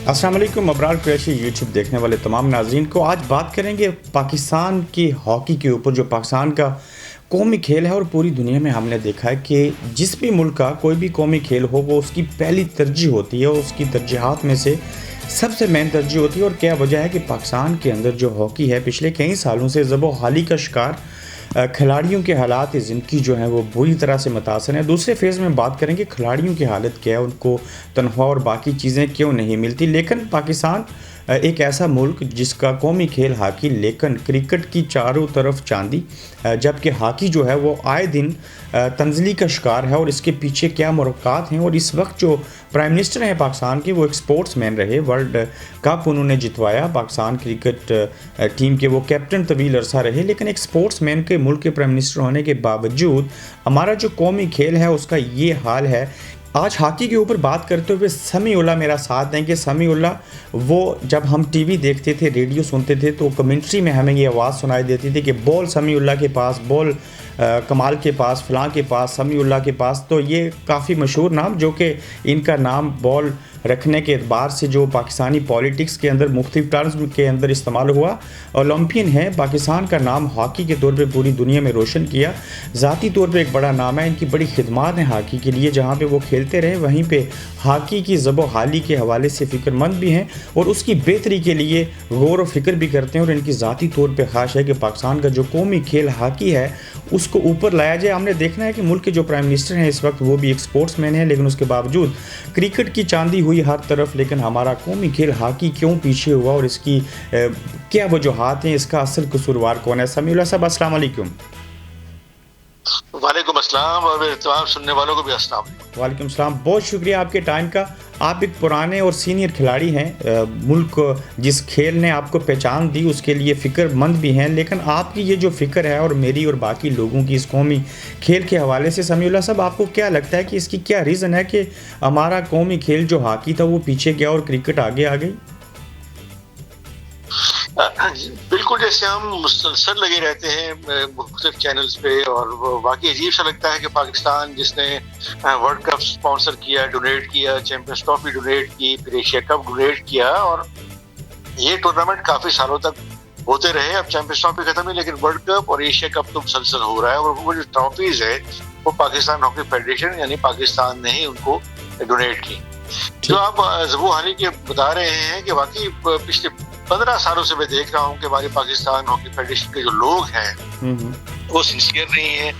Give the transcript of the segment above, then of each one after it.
अस्सलाम वालेकुम अबरार कुरैशी यूट्यूब देखने वाले तमाम नाज़रीन को आज बात करेंगे पाकिस्तान की हॉकी के ऊपर। जो पाकिस्तान का कौमी खेल है और पूरी दुनिया में हमने देखा है कि जिस भी मुल्क का कोई भी कौमी खेल हो वो उसकी पहली तरजीह होती है, उसकी तरजीहात में से सबसे मेन तरजीह होती है। और क्या वजह है कि पाकिस्तान के अंदर जो हॉकी है पिछले कई सालों से ज़बो-हाली का शिकार खिलाड़ियों के हालात ज़िंदगी जो है वो बुरी तरह से मुतासर है। दूसरे फेज़ में बात करेंगे खिलाड़ियों की हालत क्या है, उनको तनख्वाह और बाकी चीज़ें क्यों नहीं मिलती। लेकिन पाकिस्तान एक ऐसा मुल्क जिसका कौमी खेल हॉकी, लेकिन क्रिकेट की चारों तरफ चांदी, जबकि हॉकी जो है वो आए दिन तंजली का शिकार है। और इसके पीछे क्या मुरक्कात हैं। और इस वक्त जो प्राइम मिनिस्टर हैं पाकिस्तान के वो एक स्पोर्ट्समैन रहे, वर्ल्ड कप उन्होंने जितवाया, पाकिस्तान क्रिकेट टीम के वो कैप्टन तवील अरसा रहे। लेकिन एक स्पोर्ट्समैन के मुल्क के प्राइम मिनिस्टर होने के बावजूद हमारा जो कौमी खेल है उसका ये हाल है। आज हॉकी के ऊपर बात करते हुए समीउल्लाह मेरा साथ देंगे। समीउल्लाह वो जब हम टीवी देखते थे, रेडियो सुनते थे तो कमेंट्री में हमें ये आवाज़ सुनाई देती थी कि बॉल समीउल्लाह के पास, बॉल कमाल के पास, फ़लाँ के पास, समीउल्लाह के पास। तो ये काफ़ी मशहूर नाम, जो कि इनका नाम बॉल रखने के एतबार से जो पाकिस्तानी पॉलिटिक्स के अंदर मुख्तलिफ टर्म्स के अंदर इस्तेमाल हुआ। ओलंपियन है, पाकिस्तान का नाम हॉकी के तौर पे पूरी दुनिया में रोशन किया। ज़ाती तौर पे एक बड़ा नाम है, इनकी बड़ी खिदमात हैं हॉकी के लिए। जहाँ पे वो खेलते रहे वहीं पे हॉकी की ज़बो-हाली के हवाले से फ़िक्रमंद भी हैं और उसकी बेहतरी के लिए गौर व फिक्र भी करते हैं। और इनकी ज़ाती तौर पर ख्वाहिश है कि पाकिस्तान का जो कौमी खेल हॉकी है उसको ऊपर लाया जाए। हमने देखना है कि मुल्क के जो प्राइम मिनिस्टर हैं इस वक्त वो भी एक स्पोर्ट्समैन है, लेकिन उसके बावजूद क्रिकेट की चांदी हुई हर तरफ, लेकिन हमारा कौमी खेल हॉकी क्यों पीछे हुआ और इसकी क्या वजूहात हैं, इसका असल कसूरवार कौन है। समीउल्लाह साहब अस्सलाम वालेकुम। वालेकुम अस्सलाम और तमाम सुनने वालों को भी अस्सलाम। वालेकुम सलाम, बहुत शुक्रिया आपके टाइम का। आप एक पुराने और सीनियर खिलाड़ी हैं, मुल्क जिस खेल ने आपको पहचान दी उसके लिए फ़िक्रमंद भी हैं। लेकिन आपकी ये जो फ़िक्र है और मेरी और बाकी लोगों की इस कौमी खेल के हवाले से, समीउल्लाह साहब आपको क्या लगता है कि इसकी क्या रीज़न है कि हमारा कौमी खेल जो हॉकी था वो पीछे गया और क्रिकेट आगे आ गई? बिल्कुल, जैसे हम मुसलसल लगे रहते हैं मुख्तलिफ चैनल्स पे और वाकई अजीब सा लगता है कि पाकिस्तान जिसने वर्ल्ड कप स्पॉन्सर किया, डोनेट किया, चैंपियंस ट्रॉफी डोनेट की, फिर एशिया कप डोनेट किया और ये टूर्नामेंट काफ़ी सालों तक होते रहे। अब चैंपियंस ट्रॉफी खत्म है लेकिन वर्ल्ड कप और एशिया कप तो मुसलसल हो रहा है। और वो जो ट्रॉफीज़ है वो पाकिस्तान हॉकी फेडरेशन यानी पाकिस्तान ने ही उनको डोनेट की। जो आप ज़बो-हाली के बता रहे हैं कि वाकई पिछले 15 सालों से मैं देख रहा हूँ कि हमारे पाकिस्तान हॉकी फेडरेशन के जो लोग हैं वो सिंसियर नहीं है,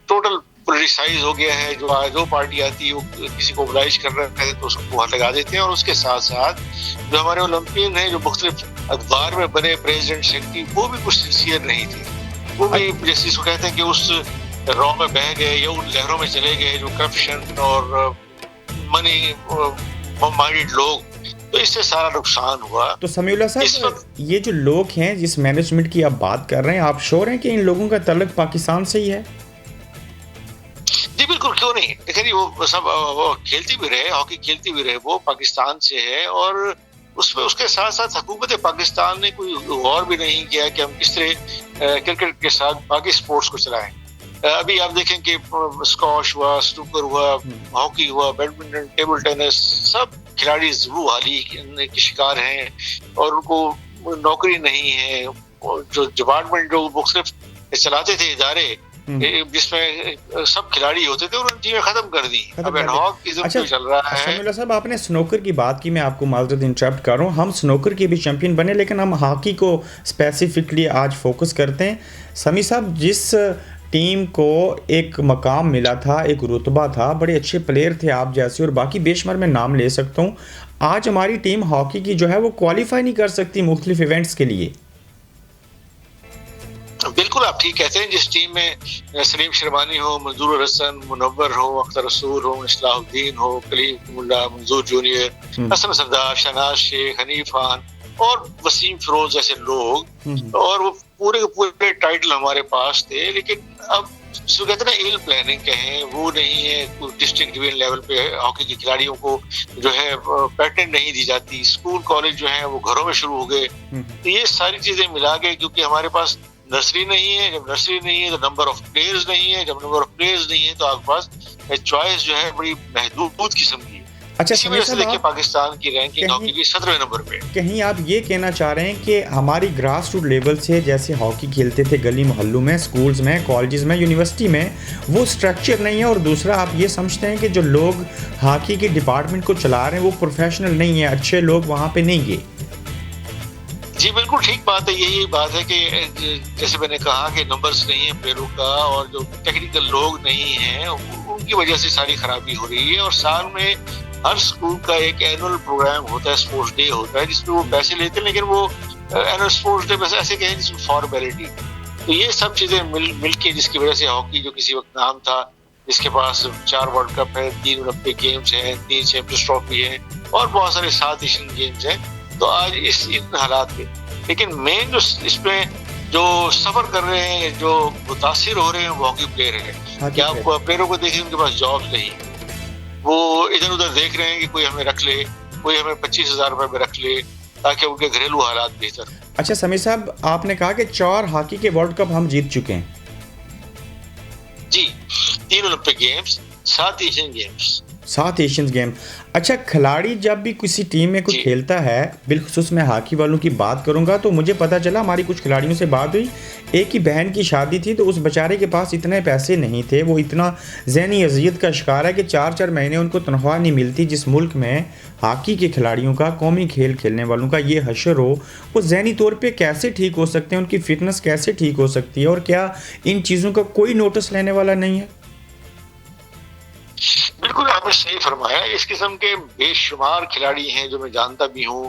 टोटल पोलराइज हो गया है। जो पार्टी आती है वो किसी को ओबलाइज कर रहा है तो उसको वहाँ लगा देते हैं। और उसके साथ साथ जो हमारे ओलंपियन हैं, जो मुख्तलिफ अखबार में बने प्रेसिडेंट सेक्रेटरी, वो भी कुछ सिंसियर नहीं थे। वो भी जैसे इसको कहते हैं कि उस रॉ में बह गए या उन लहरों में चले गए जो करप्शन और मनी माइंडेड लोग, तो इससे सारा नुकसान हुआ। तो समीउल्लाह साहब, ये जो लोग हैं जिस मैनेजमेंट की आप बात कर रहे हैं, आप श्योर हैं कि इन लोगों का तल्लुक पाकिस्तान से ही है? जी बिल्कुल, क्यों नहीं। देखिए वो सब वो खेलती भी रहे, हॉकी खेलती भी रहे, वो पाकिस्तान से है। और उसमें उसके साथ साथ हुकूमत पाकिस्तान ने कोई गौर भी नहीं किया कि हम किस तरह क्रिकेट के साथ बाकी स्पोर्ट्स को चलाएं। अभी आप देखें कि स्क्वॉश हुआ, स्नूकर हुआ, हॉकी हुआ, बैडमिंटन, टेबल टेनिस, सब खिलाड़ी ज़बो-हाली के शिकार हैं और उनको नौकरी नहीं है। जो डिपार्टमेंट जो मुख्तलिफ चलाते थे इदारे जिसमें सब खिलाड़ी होते थे और टीमें खत्म कर दी। अब एडहॉक अच्छा, चल रहा है। समीउल्लाह साहब, आपने स्नूकर की बात की, मैं आपको माज़रत इंटरप्ट कर रहा हूँ। हम स्नूकर के भी चैंपियन बने लेकिन हम हॉकी को स्पेसिफिकली आज फोकस करते हैं। समी साहब, जिस टीम को एक मकाम मिला था, एक रुतबा था, बड़े अच्छे प्लेयर थे आप जैसे और बाकी बेशुमार मैं नाम ले सकता हूँ, आज हमारी टीम हॉकी की जो है वो क्वालिफाई नहीं कर सकती मुख्तलिफ इवेंट्स के लिए। बिल्कुल, आप ठीक कहते हैं। जिस टीम में सलीम शर्मानी हो, मंजूर हसन, मुनव्वर हो, अख्तर रसूल हो, इस्लाहुद्दीन हो, कलीम मुल्ला, मंजूर जूनियर, हसन सरदार, शहनाज शेख, हनीफ खान और वसीम फिरोज जैसे लोग, और वो पूरे के पूरे टाइटल हमारे पास थे। लेकिन अब जिसको कहते हैं ना इल प्लानिंग कहें, वो नहीं है। डिस्ट्रिक्ट डिवीजन लेवल पे हॉकी के खिलाड़ियों को जो है पैटर्न नहीं दी जाती। स्कूल कॉलेज जो है वो घरों में शुरू हो गए। तो ये सारी चीजें मिला के, क्योंकि हमारे पास नर्सरी नहीं है, जब नर्सरी नहीं है तो नंबर ऑफ प्लेयर्स नहीं है, जब नंबर ऑफ प्लेयर्स नहीं है तो आपके पास चॉइस जो है बड़ी महदूद किस्म की है। अच्छा इसी समय वजह से साहब, देखिए आप पाकिस्तान की रैंकिंग कहीं हॉकी की 17वें नंबर पे। कहीं आप ये कहना चाह रहे हैं कि हमारी ग्रास रूट लेवल से जैसे हॉकी खेलते थे गली मोहल्लों में, स्कूल्स में, कॉलेजेस में, यूनिवर्सिटी में, वो स्ट्रक्चर नहीं है? और दूसरा, आप ये समझते हैं कि जो लोग हॉकी के डिपार्टमेंट को चला रहे हैं वो प्रोफेशनल नहीं है, अच्छे लोग वहाँ पे नहीं गए? जी बिल्कुल ठीक बात है, यही बात है कि जैसे मैंने कहा कि नंबर्स नहीं है प्लेयरों का और जो टेक्निकल लोग नहीं हैं उनकी वजह से सारी खराबी हो रही है। और साल में हर स्कूल का एक एनुअल प्रोग्राम होता है, स्पोर्ट्स डे होता है, जिसमें वो पैसे लेते हैं, लेकिन वो एनुअल स्पोर्ट्स डे बस ऐसे कहें जिसमें फॉर्मेलिटी। तो ये सब चीजें मिल के जिसकी वजह से हॉकी जो किसी वक्त नाम था, जिसके पास 4 वर्ल्ड कप है, 3 ओलंपिक गेम्स हैं, 3 चैंपियंस ट्रॉफी है और बहुत सारे 7 एशियन गेम्स हैं, तो आज इन हालात में। लेकिन मेन जो इसमें जो सफर कर रहे हैं, जो मुतासिर हो रहे हैं, वो हॉकी प्लेयर हैं। क्या आप प्लेयरों को देखिए, उनके पास जॉब्स नहीं, वो इधर उधर देख रहे हैं कि कोई हमें रख ले, कोई हमें 25,000 रुपए में रख ले ताकि उनके घरेलू हालात बेहतर। अच्छा समीर साहब, आपने कहा कि 4 हॉकी के वर्ल्ड कप हम जीत चुके हैं। जी, 3 Olympic games, 7 Asian games. 7 Asian game. अच्छा, खिलाड़ी जब भी किसी टीम में कोई खेलता है, बिलखुसूस मैं हॉकी वालों की बात करूंगा, तो मुझे पता चला, हमारी कुछ खिलाड़ियों से बात हुई, एक ही बहन की शादी थी तो उस बेचारे के पास इतने पैसे नहीं थे, वो इतना ज़हनी अजियत का शिकार है कि 4-4 महीने उनको तनख्वाह नहीं मिलती। जिस मुल्क में हॉकी के खिलाड़ियों का, कौमी खेल खेलने वालों का ये हशर हो, वो ज़हनी तौर पर कैसे ठीक हो सकते हैं, उनकी फ़िटनेस कैसे ठीक हो सकती है, और क्या इन चीज़ों का कोई नोटिस लेने वाला नहीं है? बिल्कुल आपने सही फरमाया। इस किस्म के बेशुमार खिलाड़ी हैं जो मैं जानता भी हूँ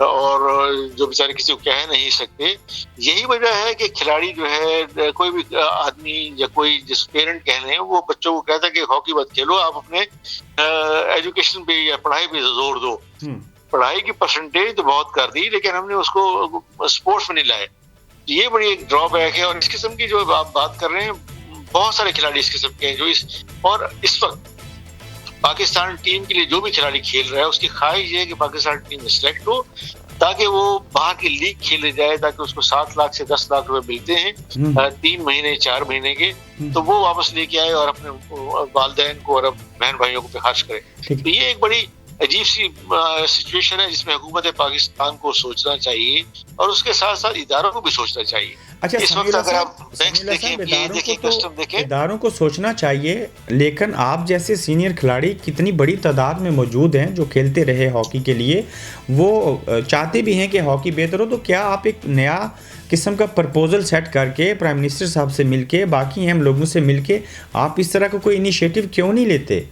और जो बेचारे किसी को कह नहीं सकते। यही वजह है कि खिलाड़ी जो है, कोई भी आदमी या कोई जिस पेरेंट कह रहे हैं, वो बच्चों को कहता है कि हॉकी मत खेलो, आप अपने एजुकेशन पे या पढ़ाई पे जोर दो। पढ़ाई की परसेंटेज तो बहुत कर दी, लेकिन हमने उसको स्पोर्ट्स में नहीं लाए। ये बड़ी एक ड्रॉबैक है। और इस किस्म की जो आप बात कर रहे हैं, बहुत सारे खिलाड़ी इस किस्म के हैं जो इस वक्त पाकिस्तान टीम के लिए जो भी खिलाड़ी खेल रहा है, उसकी ख्वाहिश है कि पाकिस्तान टीम में सिलेक्ट हो, ताकि वो बाहर की लीग खेले जाए, ताकि उसको 7 लाख से 10 लाख रुपए मिलते हैं 3 महीने 4 महीने के, तो वो वापस लेके आए और अपने वालिदैन को और बहन भाइयों को खर्च करे। तो ये एक बड़ी अजीब सी सिचुएशन है जिसमें हुकूमत पाकिस्तान को सोचना चाहिए और उसके साथ साथ इदारों को भी सोचना चाहिए। अच्छा, इस वक्त अगर आप बैंक्स देखें, ये देखें, कस्टम देखें, इदारों को सोचना चाहिए, लेकिन आप जैसे सीनियर खिलाड़ी कितनी बड़ी तादाद में मौजूद हैं जो खेलते रहे हॉकी के लिए, वो चाहते भी हैं कि हॉकी बेहतर हो, तो क्या आप एक नया किस्म का प्रपोजल सेट करके प्राइम मिनिस्टर साहब से मिलके, बाकी अहम लोगों से मिलके, आप इस तरह का कोई इनिशिएटिव क्यों नहीं लेते?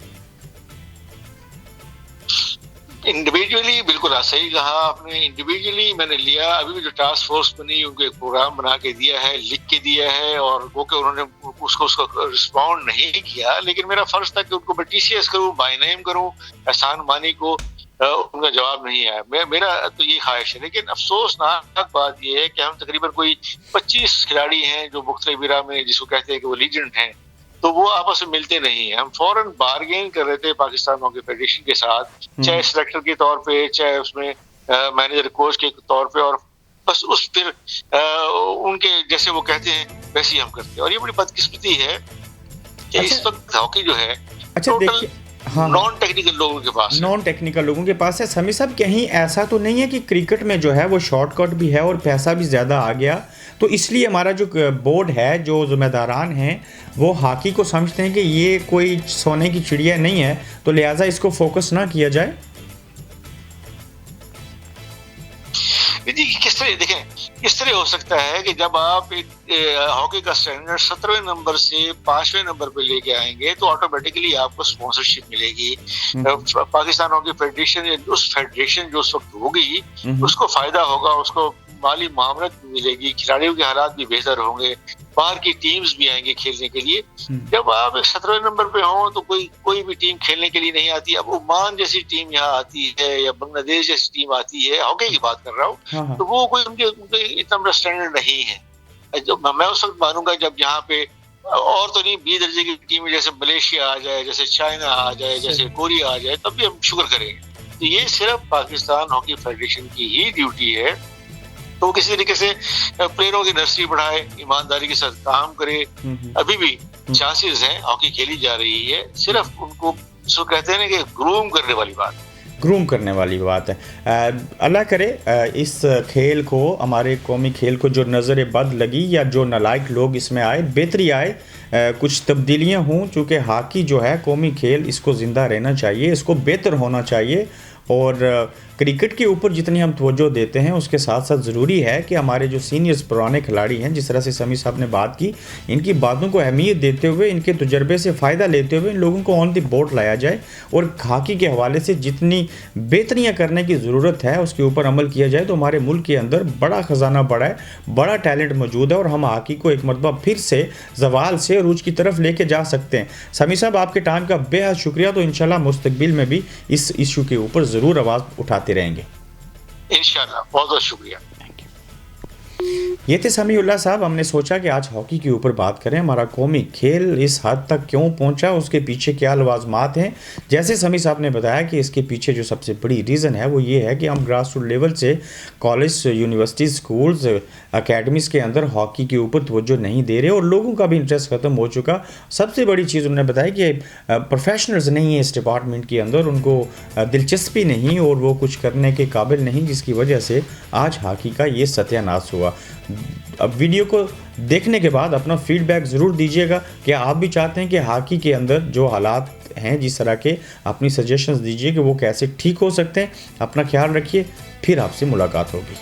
इंडिविजुअली बिल्कुल सही कहा आपने। इंडिविजुअली मैंने लिया, अभी भी जो टास्क फोर्स बनी उनको एक प्रोग्राम बना के दिया है, लिख के दिया है, और वो कि उन्होंने उसको रिस्पॉन्ड नहीं किया। लेकिन मेरा फर्ज था कि उनको मैं TCS करूं, बाय नेम करूं, एहसान मानी को उनका जवाब नहीं आया। मेरा तो ये ख्वाहिश है। लेकिन अफसोसनाक बात यह है कि हम तकरीबन कोई 25 खिलाड़ी हैं जो मुख्तलिफ इरा में, जिसको कहते हैं कि वो लीजेंड हैं, तो वो आपस में मिलते नहीं है। हम फौरन बार्गेन कर रहे थे पाकिस्तान हॉकी फेडरेशन के साथ, चाहे सिलेक्टर के तौर पे, चाहे उसमें मैनेजर कोच के तौर पे, और बस उस फिर उनके जैसे वो कहते हैं वैसे ही हम करते हैं। और ये बड़ी बदकिस्मती है कि इस वक्त हॉकी जो है टोटल नॉन टेक्निकल लोगों के पास, नॉन टेक्निकल लोगों के पास है। समी साहब, कहीं ऐसा तो नहीं है कि क्रिकेट में जो है वो शॉर्टकट भी है और पैसा भी ज़्यादा आ गया, तो इसलिए हमारा जो बोर्ड है, जो जिम्मेदारान हैं, वो हॉकी को समझते हैं कि ये कोई सोने की चिड़िया नहीं है, तो लिहाजा इसको फोकस ना किया जाए? किस तरह देखें, इस तरह हो सकता है कि जब आप एक हॉकी का स्टैंडर्ड 17वें नंबर से 5वें नंबर पे लेके आएंगे, तो ऑटोमेटिकली आपको स्पॉन्सरशिप मिलेगी। पाकिस्तान हॉकी फेडरेशन, उस फेडरेशन जो उस वक्त होगी, उसको फायदा होगा, उसको माली मामलत मिलेगी, खिलाड़ियों के हालात भी बेहतर होंगे, बाहर की टीम्स भी आएंगे खेलने के लिए। जब आप 17वें नंबर पे हो तो कोई भी टीम खेलने के लिए नहीं आती। अब ओमान जैसी टीम यहाँ आती है या बांग्लादेश जैसी टीम आती है, हॉकी की बात कर रहा हूँ, तो वो कोई उनके इतना बड़ा स्टैंडर्ड नहीं है। जो मैं उस वक्त मानूंगा जब यहाँ पे और तो नहीं 20 दर्जे की टीम जैसे मलेशिया आ जाए, जैसे चाइना आ जाए, जैसे कोरिया आ जाए, तब भी हम शुक्र करेंगे। तो ये सिर्फ पाकिस्तान हॉकी फेडरेशन की ही ड्यूटी है, तो किसी तरीके से प्लेयरों की नर्सरी बढ़ाए, ईमानदारी के साथ काम करे। अभी भी चांसेस हैं, हॉकी खेली जा रही है, सिर्फ उनको इसको कहते हैं ना कि ग्रूम करने वाली बात। ग्रूम करने वाली बात है। अल्लाह करे इस खेल को, हमारे कौमी खेल को जो नज़र बद लगी या जो नालायक लोग इसमें आए, बेहतरी आए, कुछ तब्दीलियाँ हों, चूँकि हॉकी जो है कौमी खेल, इसको ज़िंदा रहना चाहिए, इसको बेहतर होना चाहिए। और क्रिकेट के ऊपर जितनी हम तवज्जो देते हैं उसके साथ साथ ज़रूरी है कि हमारे जो सीनियर्स पुराने खिलाड़ी हैं, जिस तरह से समी साहब ने बात की, इनकी बातों को अहमियत देते हुए, इनके तजर्बे से फ़ायदा लेते हुए इन लोगों को ऑन द बोर्ड लाया जाए और हॉकी के हवाले से जितनी बेहतरियाँ करने की ज़रूरत है उसके ऊपर अमल किया जाए। तो हमारे मुल्क के अंदर बड़ा ख़जाना बड़ा है, बड़ा टैलेंट मौजूद है और हम हॉकी को एक मरतबा फिर से ज़वाल से अरूज की तरफ लेके जा सकते हैं। समी साहब, आपके टाइम का बेहद शुक्रिया। तो इंशाल्लाह मुस्तकबिल में भी इस इशू के ऊपर ज़रूर आवाज़ उठाते रहेंगे। इंशाल्लाह, बहुत बहुत शुक्रिया। ये थे समीउल्लाह साहब। हमने सोचा कि आज हॉकी के ऊपर बात करें, हमारा कौमी खेल इस हद तक क्यों पहुंचा, उसके पीछे क्या लवाजमात हैं। जैसे समी साहब ने बताया कि इसके पीछे जो सबसे बड़ी रीज़न है वो ये है कि हम ग्रास रूट लेवल से कॉलेज, यूनिवर्सिटी, स्कूल्स, अकेडमीज़ के अंदर हॉकी के ऊपर तवज्जो नहीं दे रहे और लोगों का भी इंटरेस्ट ख़त्म हो चुका। सबसे बड़ी चीज़ उन्होंने बताया कि प्रोफेशनल्स नहीं है इस डिपार्टमेंट के अंदर, उनको दिलचस्पी नहीं और वो कुछ करने के काबिल नहीं, जिसकी वजह से आज हॉकी का ये सत्यानाश हुआ। अब वीडियो को देखने के बाद अपना फीडबैक ज़रूर दीजिएगा कि आप भी चाहते हैं कि हॉकी के अंदर जो हालात हैं जिस तरह के, अपनी सजेशंस दीजिए कि वो कैसे ठीक हो सकते हैं। अपना ख्याल रखिए, फिर आपसे मुलाकात होगी।